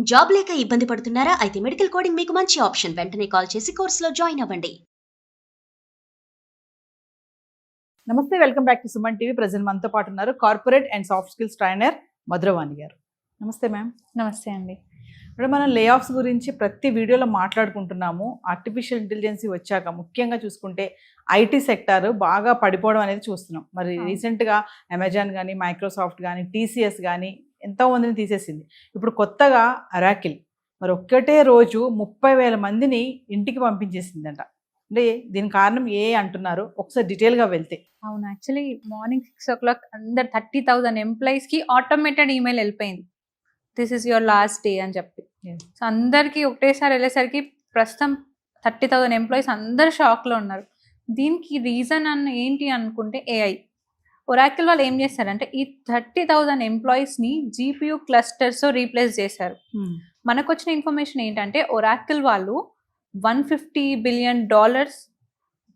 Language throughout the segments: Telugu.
జాబ్ లేక ఇబ్బంది పడుతున్నారా? అయితే మెడికల్ కోడింగ్ మీకు మంచి ఆప్షన్. వెంటనే కాల్ చేసి కోర్సులో జాయిన్ అవ్వండి. నమస్తే, welcome back to Suman TV. Present మనతో పాటు ఉన్నారు corporate and soft skills trainer Madhuravani గారు. నమస్తే మ్యామ్. నమస్తే అండి. ఇప్పుడు మనం లే ఆఫ్స్ గురించి ప్రతి వీడియోలో మాట్లాడుకుంటున్నాము. ఆర్టిఫిషియల్ ఇంటెలిజెన్సీ వచ్చాక ముఖ్యంగా చూసుకుంటే ఐటీ సెక్టార్ బాగా పడిపోవడం అనేది చూస్తున్నాం. మరి రీసెంట్గా అమెజాన్ కానీ, మైక్రోసాఫ్ట్ కానీ, టీసీఎస్ కానీ ఎంతోమందిని తీసేసింది. ఇప్పుడు కొత్తగా అరాకిల్ మరి ఒక్కటే రోజు 30,000 మందిని ఇంటికి పంపించేసిందంట. అంటే దీని కారణం అంటున్నారు, ఒకసారి డీటెయిల్గా వెళ్తే. అవును, యాక్చువల్లీ మార్నింగ్ 6 o'clock అందరు 30,000 ఎంప్లాయీస్కి ఆటోమేటెడ్ ఈమెయిల్ వెళ్ళిపోయింది, this is your last day అని చెప్పి. సో అందరికీ ఒకటేసారి వెళ్ళేసరికి ప్రస్తుతం 30,000 ఎంప్లాయీస్ అందరు షాక్లో ఉన్నారు. దీనికి రీజన్ ఏంటి అనుకుంటే ఏఐ. ఒరాకిల్ వాళ్ళు ఏం చేశారంటే ఈ 30,000 ఎంప్లాయీస్ని జీపీయూ క్లస్టర్స్తో రీప్లేస్ చేశారు. మనకు వచ్చిన ఇన్ఫర్మేషన్ ఏంటంటే ఒరాకిల్ వాళ్ళు $150 బిలియన్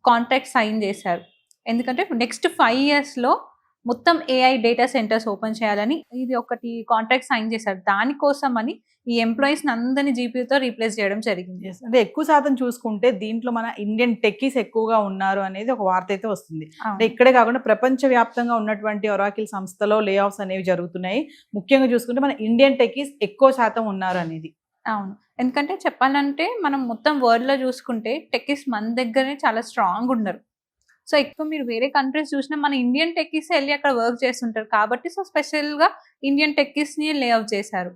కాంట్రాక్ట్ సైన్ చేశారు. ఎందుకంటే నెక్స్ట్ 5 yearsలో మొత్తం ఏఐ డేటా సెంటర్స్ ఓపెన్ చేయాలని ఇది ఒకటి కాంట్రాక్ట్ సైన్ చేశారు. దానికోసం అని ఈ ఎంప్లాయీస్ని అందరినీ జీపీయూతో రీప్లేస్ చేయడం జరిగింది. అంటే ఎక్కువ శాతం చూసుకుంటే దీంట్లో మన ఇండియన్ టెక్కీస్ ఎక్కువగా ఉన్నారు అనేది ఒక వార్త అయితే వస్తుంది. అంటే ఇక్కడే కాకుండా ప్రపంచవ్యాప్తంగా ఉన్నటువంటి ఒరాకిల్ సంస్థలో లే ఆఫ్స్ అనేవి జరుగుతున్నాయి. ముఖ్యంగా చూసుకుంటే మన ఇండియన్ టెక్కీస్ ఎక్కువ శాతం ఉన్నారు అనేది. అవును, ఎందుకంటే చెప్పాలంటే మనం మొత్తం వరల్డ్లో చూసుకుంటే టెక్కీస్ మన దగ్గరనే చాలా స్ట్రాంగ్ ఉన్నారు. సో ఎక్కువ మీరు వేరే కంట్రీస్ చూసినా మన ఇండియన్ టెక్కీస్ వెళ్ళి అక్కడ వర్క్ చేస్తుంటారు కాబట్టి సో స్పెషల్గా ఇండియన్ టెక్కీస్ని లే ఆఫ్ చేశారు.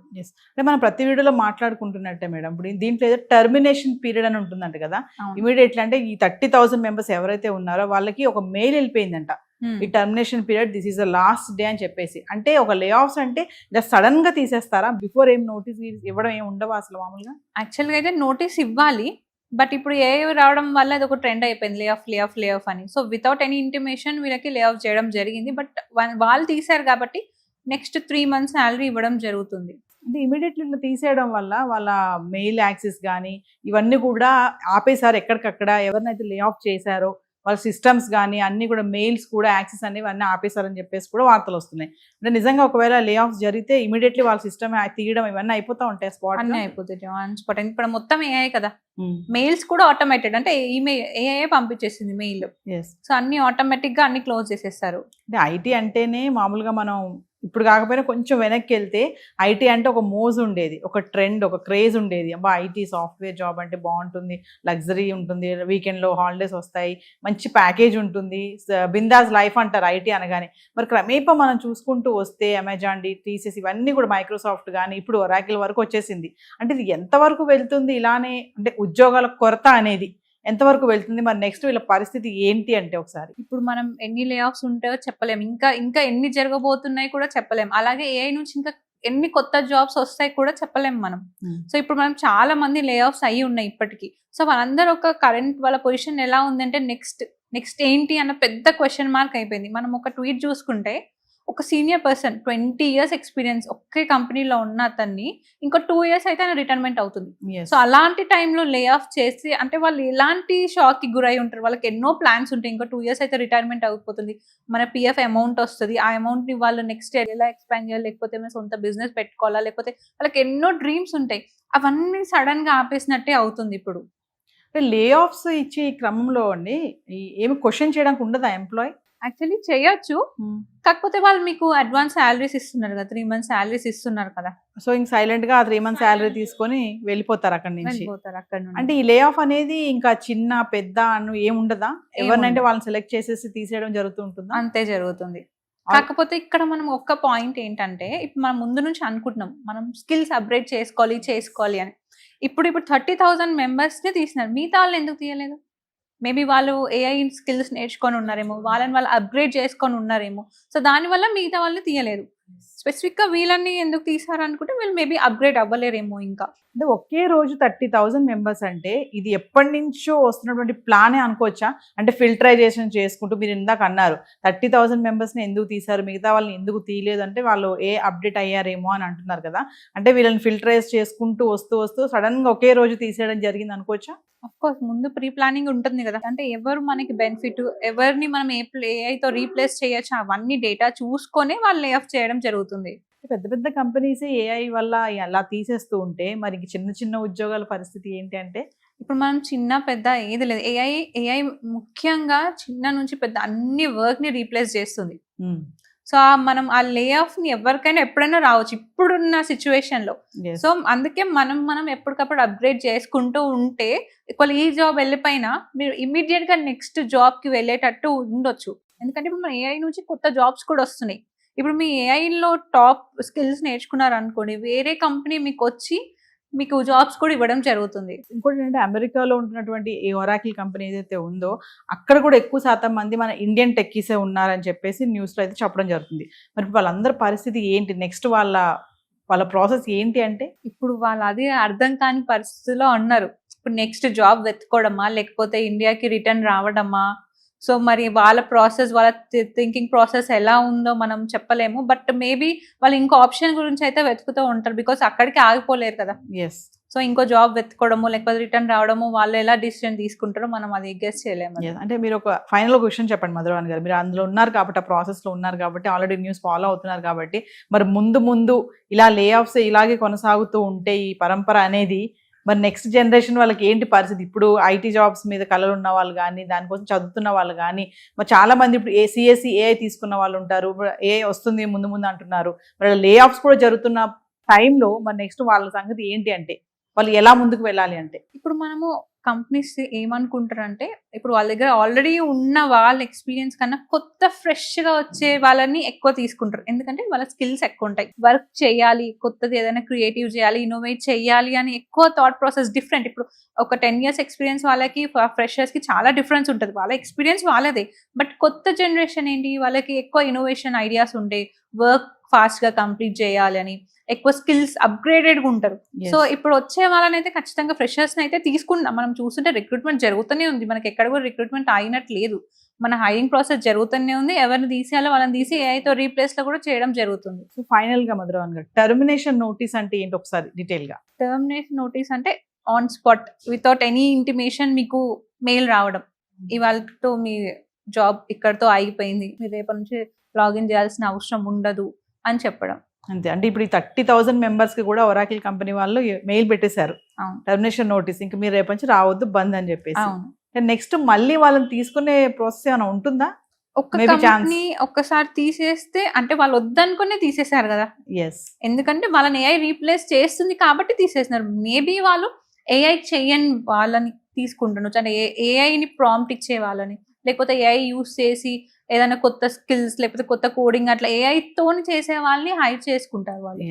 అంటే మనం ప్రతి వీడియోలో మాట్లాడుకుంటున్నట్టే మేడం, ఇప్పుడు దీంట్లో ఏదో టర్మినేషన్ పీరియడ్ అని ఉంటుందంట కదా. ఇమీడియట్లీ అంటే ఈ 30,000 మెంబర్స్ ఎవరైతే ఉన్నారో వాళ్ళకి ఒక మెయిల్ వెళ్ళిపోయిందంట, ఈ termination period this is the last day అని చెప్పేసి. అంటే ఒక లే ఆఫ్స్ అంటే ఇలా సడన్ గా తీసేస్తారా? బిఫోర్ ఏం నోటీస్ ఇవ్వడం ఏమి ఉండవు అసలు మామూలుగా? యాక్చువల్గా అయితే నోటీస్ ఇవ్వాలి, బట్ ఇప్పుడు ఏ రావడం వల్ల అది ఒక ట్రెండ్ అయిపోయింది, లే ఆఫ్ అని. సో వితౌట్ ఎనీ ఇంటిమేషన్ వీళ్ళకి లే ఆఫ్ చేయడం జరిగింది. బట్ వాళ్ళు తీశారు కాబట్టి నెక్స్ట్ 3 months శాలరీ ఇవ్వడం జరుగుతుంది. అంటే ఇమీడియట్లీ ఇట్లా తీసేయడం వల్ల వాళ్ళ మెయిల్ యాక్సెస్ కానీ ఇవన్నీ కూడా ఆపేశారు. ఎక్కడికక్కడ ఎవరినైతే లే ఆఫ్ చేశారో వాళ్ళ సిస్టమ్స్ కానీ అన్ని కూడా మెయిల్స్ కూడా యాక్సెస్ అనేవి అన్నీ ఆపేశారని చెప్పేసి కూడా వార్తలు వస్తున్నాయి. అంటే నిజంగా ఒకవేళ లే ఆఫ్ జరిగితే ఇమీడియట్లీ వాళ్ళ సిస్టమ్ తీయడం ఇవన్నీ అయిపోతూ ఉంటాయి, స్పాట్ అన్నీ అయిపోతాయి ఆన్ స్పాట్. ఇప్పుడు మొత్తం ఏఐ కదా, మెయిల్స్ కూడా ఆటోమేటెడ్, అంటే ఈమెయిల్ ఏఐ పంపించేసింది మెయిల్. సో అన్ని ఆటోమేటిక్ గా అన్ని క్లోజ్ చేసేస్తారు. అంటే ఐటీ అంటేనే మామూలుగా మనం ఇప్పుడు కాకపోయినా కొంచెం వెనక్కి వెళ్తే ఐటీ అంటే ఒక మోజు ఉండేది, ఒక ట్రెండ్, ఒక క్రేజ్ ఉండేది. అబ్బా ఐటీ సాఫ్ట్వేర్ జాబ్ అంటే బాగుంటుంది, లగ్జరీ ఉంటుంది, వీకెండ్లో హాలిడేస్ వస్తాయి, మంచి ప్యాకేజ్ ఉంటుంది, బిందాస్ లైఫ్ అంటారు ఐటీ అనగానే. మరి క్రమేపా మనం చూసుకుంటూ వస్తే అమెజాన్, టీసీఎస్ ఇవన్నీ కూడా, మైక్రోసాఫ్ట్ కానీ ఇప్పుడు ఒరాకిల్ వరకు వచ్చేసింది. అంటే ఇది ఎంతవరకు వెళ్తుంది ఇలానే? అంటే ఉద్యోగాల కొరత అనేది ఎంతవరకు వెళ్తుంది? మరి నెక్స్ట్ వీళ్ళ పరిస్థితి ఏంటి అంటే ఒకసారి ఇప్పుడు మనం ఎన్ని లే ఆఫ్స్ ఉంటాయో చెప్పలేము, ఇంకా ఎన్ని జరగబోతున్నాయి కూడా చెప్పలేము. అలాగే ఏఐ నుంచి ఇంకా ఎన్ని కొత్త జాబ్స్ వస్తాయి కూడా చెప్పలేము మనం. సో ఇప్పుడు మనం చాలా మంది లే ఆఫ్స్ అయ్యి ఉన్నాయి ఇప్పటికీ. సో వాళ్ళందరూ ఒక కరెంట్ వాళ్ళ పొజిషన్ ఎలా ఉందంటే నెక్స్ట్ ఏంటి అన్న పెద్ద క్వశ్చన్ మార్క్ అయిపోయింది. మనం ఒక ట్వీట్ చూసుకుంటే ఒక సీనియర్ పర్సన్ 20 years ఎక్స్పీరియన్స్ ఒకే కంపెనీలో ఉన్న అతన్ని ఇంకో 2 years అయితే ఆయన రిటైర్మెంట్ అవుతుంది. సో అలాంటి టైంలో లే ఆఫ్ చేసి అంటే వాళ్ళు ఎలాంటి షాక్ కి గురై ఉంటారు, వాళ్ళకి ఎన్నో ప్లాన్స్ ఉంటాయి, ఇంకో 2 years అయితే రిటైర్మెంట్ అయిపోతుంది, మన పిఎఫ్ అమౌంట్ వస్తుంది, ఆ అమౌంట్ ని వాళ్ళు నెక్స్ట్ ఎలా ఎక్స్పాండ్ చేయాలి, లేకపోతే ఏమైనా సొంత బిజినెస్ పెట్టుకోవాలా, లేకపోతే వాళ్ళకి ఎన్నో డ్రీమ్స్ ఉంటాయి, అవన్నీ సడన్ గా ఆపేసినట్టే అవుతుంది ఇప్పుడు. అంటే లే ఆఫ్స్ ఇచ్చే క్రమంలో అండి ఏమి క్వశ్చన్ చేయడానికి ఉండదా ఎంప్లాయ్? యాక్చువల్లీ చేయొచ్చు, కాకపోతే వాళ్ళు మీకు అడ్వాన్స్ శాలరీస్ ఇస్తున్నారు కదా, 3 months శాలరీస్ ఇస్తున్నారు కదా. సో ఇంక సైలెంట్ గా 3 months శాలరీ తీసుకొని వెళ్ళిపోతారు అక్కడి నుంచి. అంటే ఈ లే ఆఫ్ అనేది ఇంకా చిన్న పెద్ద అని ఏముండదా? ఎవరినంటే వాళ్ళని సెలెక్ట్ చేసేసి తీసేయడం జరుగుతూ ఉంటుందా? అంతే జరుగుతుంది. కాకపోతే ఇక్కడ మనం ఒక్క పాయింట్ ఏంటంటే ఇప్పుడు మనం ముందు నుంచి అనుకుంటున్నాం మనం స్కిల్స్ అప్గ్రేడ్ చేసుకోవాలి అని. ఇప్పుడు 30,000 మెంబర్స్ని తీసినారు, మిగతా వాళ్ళు ఎందుకు తీయలేదు? మేబీ వాళ్ళు ఏఐ స్కిల్స్ నేర్చుకొని ఉన్నారేమో, వాళ్ళు అప్గ్రేడ్ చేసుకొని ఉన్నారేమో. సో దానివల్ల మిగతా వాళ్ళని తీయలేదు. స్పెసిఫిక్గా వీళ్ళని ఎందుకు తీసారు అనుకుంటే వీళ్ళు మేబీ అప్గ్రేడ్ అవ్వలేరేమో. ఇంకా అంటే ఒకే రోజు 30,000 మెంబర్స్ అంటే ఇది ఎప్పటి నుంచో వస్తున్నటువంటి ప్లానే అనుకోవచ్చా? అంటే ఫిల్టరైజేషన్ చేసుకుంటూ మీరు ఇందాక అన్నారు 30,000 మెంబర్స్ని ఎందుకు తీశారు, మిగతా వాళ్ళని ఎందుకు తీయలేదు అంటే వాళ్ళు అప్డేట్ అయ్యారేమో అని అంటున్నారు కదా. అంటే వీళ్ళని ఫిల్టరైజ్ చేసుకుంటూ వస్తూ సడన్గా ఒకే రోజు తీసేయడం జరిగింది అనుకోవచ్చా? అఫ్ కోర్స్ ముందు ప్రీ ప్లానింగ్ ఉంటుంది కదా, అంటే ఎవరు మనకి బెనిఫిట్, ఎవరిని మనం ఏఐతో రీప్లేస్ చేయొచ్చు, అవన్నీ డేటా చూసుకొని వాళ్ళు లే ఆఫ్ చేయడం జరుగుతుంది. పెద్ద పెద్ద కంపెనీస్ ఏఐ వల్ల అలా తీసేస్తూ ఉంటే మరి ఇంక చిన్న చిన్న ఉద్యోగాల పరిస్థితి ఏంటి అంటే? ఇప్పుడు మనం చిన్న పెద్ద ఏది లేదు. ఏఐ ముఖ్యంగా చిన్న నుంచి పెద్ద అన్ని వర్క్ ని రీప్లేస్ చేస్తుంది. సో మనం ఆ లే ఆఫ్ ని ఎవరికైనా ఎప్పుడైనా రావచ్చు ఇప్పుడున్న సిచ్యువేషన్ లో. Yes. సో అందుకే మనం ఎప్పటికప్పుడు అప్గ్రేడ్ చేసుకుంటూ ఉంటే ఒకవేళ ఈ జాబ్ వెళ్ళిపోయినా మీరు ఇమీడియట్ గా నెక్స్ట్ జాబ్ కి వెళ్ళేటట్టు ఉండొచ్చు. ఎందుకంటే ఇప్పుడు మన ఏఐ నుంచి కొత్త జాబ్స్ కూడా వస్తున్నాయి. ఇప్పుడు మీ AI లో టాప్ స్కిల్స్ నేర్చుకున్నారు అనుకోండి, వేరే కంపెనీ మీకు వచ్చి మీకు జాబ్స్ కూడా ఇవ్వడం జరుగుతుంది. ఇంకోటి ఏంటంటే అమెరికాలో ఉంటున్నటువంటి ఈ ఒరాకిల్ కంపెనీ ఏదైతే ఉందో అక్కడ కూడా ఎక్కువ శాతం మంది మన ఇండియన్ టెక్కీసే ఉన్నారని చెప్పేసి న్యూస్లో అయితే చెప్పడం జరుగుతుంది. మరి వాళ్ళందరి పరిస్థితి ఏంటి? నెక్స్ట్ వాళ్ళ ప్రాసెస్ ఏంటి అంటే? ఇప్పుడు వాళ్ళు అది అర్థం కాని పరిస్థితిలో ఉన్నారు. ఇప్పుడు నెక్స్ట్ జాబ్ వెతుకోవడమా, లేకపోతే ఇండియాకి రిటర్న్ రావడమా? సో మరి వాళ్ళ ప్రాసెస్, వాళ్ళ థింకింగ్ ప్రాసెస్ ఎలా ఉందో మనం చెప్పలేము. బట్ మేబీ వాళ్ళు ఇంకో ఆప్షన్ గురించి అయితే వెతుకుతూ ఉంటారు. బికాస్ అక్కడికి ఆగిపోలేరు కదా. ఎస్. సో ఇంకో జాబ్ వెతుకోవడము, లేకపోతే రిటర్న్ రావడము, వాళ్ళు ఎలా డిసిజన్ తీసుకుంటారో మనం అది గెస్ చేయలేము. అంటే మీరు ఒక ఫైనల్ క్వశ్చన్ చెప్పండి మధురవాణి గారు. మీరు అందులో ఉన్నారు కాబట్టి, ఆ ప్రాసెస్లో ఉన్నారు కాబట్టి, ఆల్రెడీ న్యూస్ ఫాలో అవుతున్నారు కాబట్టి, మరి ముందు ఇలా లే ఆఫ్స్ ఇలాగే కొనసాగుతూ ఉంటే ఈ పరంపర అనేది మరి నెక్స్ట్ జనరేషన్ వాళ్ళకి ఏంటి పరిస్థితి? ఇప్పుడు ఐటీ జాబ్స్ మీద కళలు ఉన్న వాళ్ళు కానీ, దానికోసం చదువుతున్న వాళ్ళు కానీ, మరి చాలా మంది ఇప్పుడు సిఎస్సి ఏఐ తీసుకున్న వాళ్ళు ఉంటారు. ఏఐ వస్తుంది ముందు అంటున్నారు. మరి లే ఆఫ్స్ కూడా జరుగుతున్న టైంలో మరి నెక్స్ట్ వాళ్ళ సంగతి ఏంటి అంటే, వాళ్ళు ఎలా ముందుకు వెళ్ళాలి అంటే? ఇప్పుడు మనము కంపెనీస్ ఏమనుకుంటారంటే, ఇప్పుడు వాళ్ళ దగ్గర ఆల్రెడీ ఉన్న వాళ్ళ ఎక్స్పీరియన్స్ కన్నా కొత్త ఫ్రెష్ గా వచ్చే వాళ్ళని ఎక్కువ తీసుకుంటారు. ఎందుకంటే వాళ్ళ స్కిల్స్ ఎక్కువ ఉంటాయి. వర్క్ చేయాలి, కొత్తది ఏదైనా క్రియేటివ్ చేయాలి, ఇన్నోవేట్ చేయాలి అని ఎక్కువ థాట్ ప్రాసెస్ డిఫరెంట్. ఇప్పుడు ఒక 10 years ఎక్స్పీరియన్స్ వాళ్ళకి, ఫ్రెషర్స్ కి చాలా డిఫరెన్స్ ఉంటుంది. వాళ్ళ ఎక్స్పీరియన్స్ వాళ్ళదే. బట్ కొత్త జనరేషన్ ఏంటి, వాళ్ళకి ఎక్కువ ఇన్నోవేషన్ ఐడియాస్ ఉంటాయి. వర్క్ ఫాస్ట్ గా కంప్లీట్ చేయాలి అని, ఎక్కువ స్కిల్స్ అప్గ్రేడెడ్గా ఉంటారు. సో ఇప్పుడు వచ్చే వాళ్ళని అయితే ఖచ్చితంగా ఫ్రెషర్స్ అయితే తీసుకుంటాం. మనం చూస్తుంటే రిక్రూట్మెంట్ జరుగుతూనే ఉంది. మనకి ఎక్కడ కూడా రిక్రూట్మెంట్ అయినట్టు లేదు. మన హైరింగ్ ప్రాసెస్ జరుగుతూనే ఉంది. ఎవరిని తీసేయాలో వాళ్ళని తీసి ఏఐతో రీప్లేస్ లో కూడా చేయడం జరుగుతుంది. సో ఫైనల్ గా మధురవాణి గారు, టర్మినేషన్ నోటీస్ అంటే ఏంటి ఒకసారి డీటెయిల్ గా? టర్మినేషన్ నోటీస్ అంటే on spot without any intimation మీకు మెయిల్ రావడం, ఇవాళతో మీ జాబ్ ఇక్కడతో ఆగిపోయింది, మీరు రేపటి నుంచి లాగిన్ చేయాల్సిన అవసరం ఉండదు అని చెప్పడం. అంతే. అంటే ఇప్పుడు ఈ 30,000 మెంబర్స్ కి కూడా ఒరాకిల్ కంపెనీ వాళ్ళు మెయిల్ పెట్టేశారు, టర్మినేషన్ నోటీస్, ఇంకా మీరు రేపటి నుంచి రావద్దు, బంద్ అని చెప్పేసి. నెక్స్ట్ మళ్ళీ వాళ్ళని తీసుకునే ప్రాసెస్ ఏమైనా ఉంటుందా? ఒక్క కంపెనీ ఒక్కసారి తీసేస్తే అంటే వాళ్ళు వద్దనుకునే తీసేశారు కదా. ఎందుకంటే వాళ్ళని ఏఐ రీప్లేస్ చేస్తుంది కాబట్టి తీసేస్తున్నారు. మేబీ వాళ్ళు ఏఐ చెయ్యని వాళ్ళని తీసుకుంటున్నారు, అంటే ఏఐని ప్రాంప్ట్ ఇచ్చే వాళ్ళని, లేకపోతే ఏఐ యూస్ చేసి ఏదైనా కొత్త స్కిల్స్ లేకపోతే కొత్త కోడింగ్ అట్లా ఏఐతో చేసే వాళ్ళని హైర్ చేసుకుంటారు వాళ్ళు.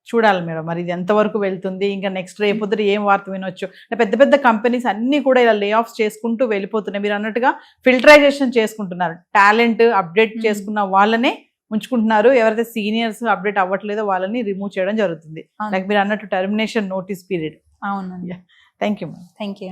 చూడాలి మేడం మరి ఇది ఎంతవరకు వెళ్తుంది. ఇంకా నెక్స్ట్ రేపొద్దు ఏం వార్త వినొచ్చు. పెద్ద పెద్ద కంపెనీస్ అన్ని కూడా ఇలా లే ఆఫ్స్ చేసుకుంటూ వెళ్ళిపోతున్నాయి. మీరు అన్నట్టుగా ఫిల్టరైజేషన్ చేసుకుంటున్నారు, టాలెంట్ అప్డేట్ చేసుకున్న వాళ్ళనే ఉంచుకుంటున్నారు. ఎవరైతే సీనియర్స్ అప్డేట్ అవ్వట్లేదో వాళ్ళని రిమూవ్ చేయడం జరుగుతుంది. లైక్ మీరు అన్నట్టు టర్మినేషన్ నోటీస్ పీరియడ్. అవునండి. Thank you. Thank you.